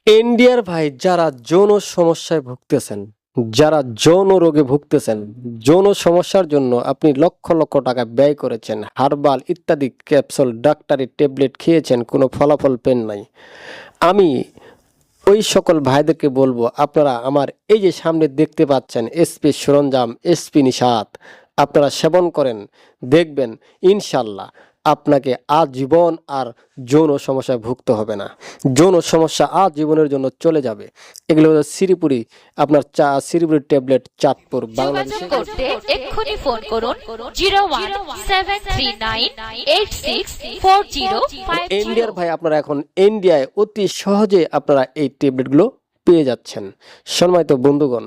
ইন্ডিয়ার ভাই যারা যৌন সমস্যায় ভুগতেছেন, যারা যৌন রোগে ভুগতেছেন, যৌন সমস্যার জন্য আপনি লক্ষ লক্ষ টাকা ব্যয় করেছেন, হার্বাল ইত্যাদি ক্যাপসুল ডাক্তারি ট্যাবলেট খেয়েছেন, কোনো ফলাফল পেন নাই। আমি ওই সকল ভাইদেরকে বলবো, আপনারা আমার এই যে সামনে দেখতে পাচ্ছেন এসপি সরঞ্জাম, এসপি নিশাত আপনারা সেবন করেন, দেখবেন ইনশাল্লাহ আপনাকে আজীবন আর যৌন সমস্যায় ভুগতে হবে না। যৌন সমস্যা আজীবনের জন্য চলে যাবে। এগুলো হলো শ্রীপুরি, আপনার শ্রীপুরি ট্যাবলেট, চাঁদপুর, বাংলাদেশে। এক্ষুনি ফোন করুন 01739864050। ইন্ডিয়ার ভাই আপনারা এখন ইন্ডিয়ায় অতি সহজে আপনারা এই ট্যাবলেটগুলো পেয়ে যাচ্ছেন। সম্মানিত বন্ধুগণ,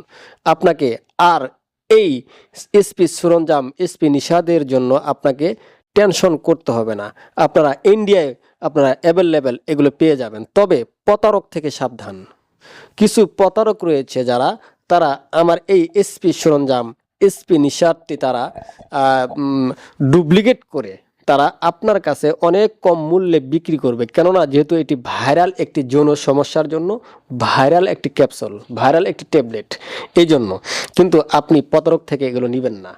আপনাকে আর এই এসপি সরঞ্জাম, এসপি নিষাদের জন্য আপনাকে টেনশন করতে হবে না। আপনারা ইন্ডিয়ায় আপনারা অ্যাভেলেবেল এগুলো পেয়ে যাবেন। তবে প্রতারক থেকে সাবধান। কিছু প্রতারক রয়েছে তারা আমার এই এসপি সরঞ্জাম, এসপি নিষাদটি তারা ডুপ্লিকেট করে তারা আপনার কাছে অনেক কম মূল্যে বিক্রি করবে। কেননা যেহেতু এটি ভাইরাল একটি যৌন সমস্যার জন্য ভাইরাল একটি ক্যাপসুল, ভাইরাল একটি ট্যাবলেট, এই জন্য। কিন্তু আপনি প্রতারক থেকে এগুলো নেবেন না।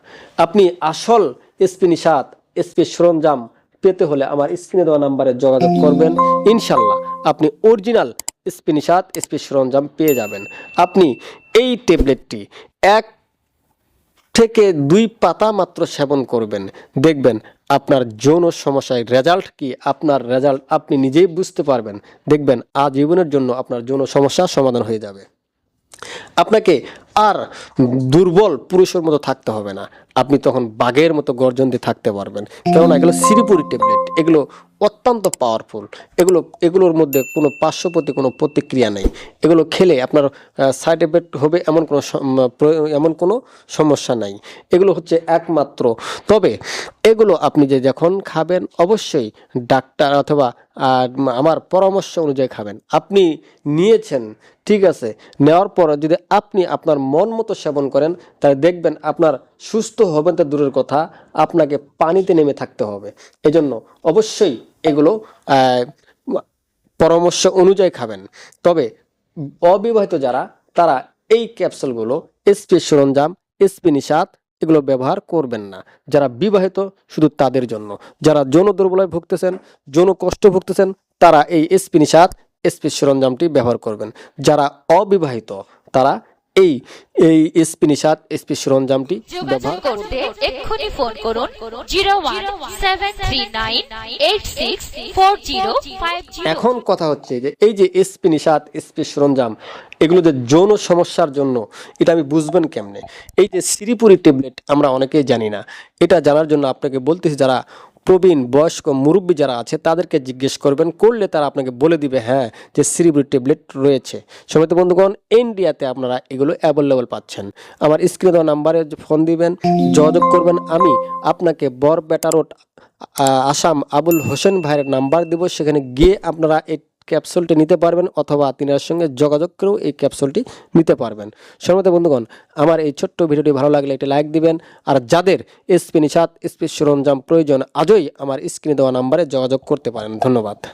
আপনি আসল এসপি নিষাদ, এসপি সরঞ্জাম পেতে হলে আমার স্ক্রিনে দেওয়া নাম্বারে যোগাযোগ করবেন। ইনশাল্লাহ আপনি অরিজিনাল এসপি নিষাদ, এসপি সরঞ্জাম পেয়ে যাবেন। আপনি এই ট্যাবলেটটি 1 থেকে 2 পাতা মাত্র সেবন করবেন, দেখবেন আপনার যৌন সমস্যায় রেজাল্ট কি, আপনার রেজাল্ট আপনি নিজেই বুঝতে পারবেন। দেখবেন আজীবনের জন্য আপনার যৌন সমস্যা সমাধান হয়ে যাবে। আপনাকে আর দুর্বল পুরুষের মতো থাকতে হবে না। আপনি তখন বাঘের মতো গর্জন দিয়ে থাকতে পারবেন। কেননা এগুলো শ্রীপুরি ট্যাবলেট, এগুলো অত্যন্ত পাওয়ারফুল। এগুলোর মধ্যে কোনো পার্শ্বপ্রতি কোনো প্রতিক্রিয়া নেই। এগুলো খেলে আপনার সাইড এফেক্ট হবে এমন কোনো সমস্যা নাই। এগুলো হচ্ছে একমাত্র। তবে এগুলো আপনি যখন খাবেন অবশ্যই ডাক্তার অথবা আমার পরামর্শ অনুযায়ী খাবেন। আপনি নিয়েছেন, ঠিক আছে, নেওয়ার পর যদি আপনি আপনার মন মতো সেবন করেন তাহলে দেখবেন আপনার সুস্থ হবেন তো দূরের কথা, আপনাকে পানিতে নেমে থাকতে হবে। এজন্য অবশ্যই এগুলো পরামর্শ অনুযায়ী খাবেন। তবে অবিবাহিত যারা, তারা এই ক্যাপসুলগুলো, এসপি সরঞ্জাম, এসপি নিষাদ এগুলো ব্যবহার করবেন না। যারা বিবাহিত শুধু তাদের জন্য। যারা যৌন দুর্বলতায় ভুগতেছেন, যৌন কষ্ট ভুগতেছেন, তারা এই এসপি নিষাদ, এসপি সরঞ্জামটি ব্যবহার করবেন। যারা অবিবাহিত তারা এই এসপি নিষাদ, এসপি সরঞ্জামটি ব্যবহার করতে এক্ষুনি ফোন করুন 01739864050। এখন কথা হচ্ছে যে এই যে এসপি নিষাদ, এসপি সরঞ্জাম এগুলো যে যৌন সমস্যার জন্য, এটা আমি বুঝবেন কেমনে? এই যে শ্রীপুরি ট্যাবলেট আমরা অনেকেই জানি না। এটা জানার জন্য আপনাকে বলতেছি, যারা প্রবীণ বয়স্ক মুরব্বী যারা আছে তাদেরকে জিজ্ঞেস করবেন, করলে তারা আপনাকে বলে দিবে হ্যাঁ যে শ্রীপুরি ট্যাবলেট রয়েছে। সম্মানিত বন্ধুগণ, ইন্ডিয়াতে আপনারা এগুলো অ্যাভেলেবল পাচ্ছেন। আমার স্ক্রিনে দেওয়া নাম্বারে ফোন দিবেন, যোগাযোগ করবেন। আমি আপনাকে বরবেটা রোড, আসাম আবুল হোসেন ভাইয়ের নাম্বার দেব, সেখানে গিয়ে আপনারা এই ক্যাপসুলটি নিতে পারবেন, অথবা তিনার সঙ্গে যোগাযোগ করেও এই ক্যাপসুলটি নিতে পারবেন। সম্মানিত বন্ধুগণ, আমার এই ছোট্ট ভিডিওটি ভালো লাগলে একটি লাইক দিবেন। আর যাদের এসপি নিষাদ, এসপি সরঞ্জাম প্রয়োজন, আজই আমার স্ক্রিনে দেওয়া নাম্বারে যোগাযোগ করতে পারেন। ধন্যবাদ।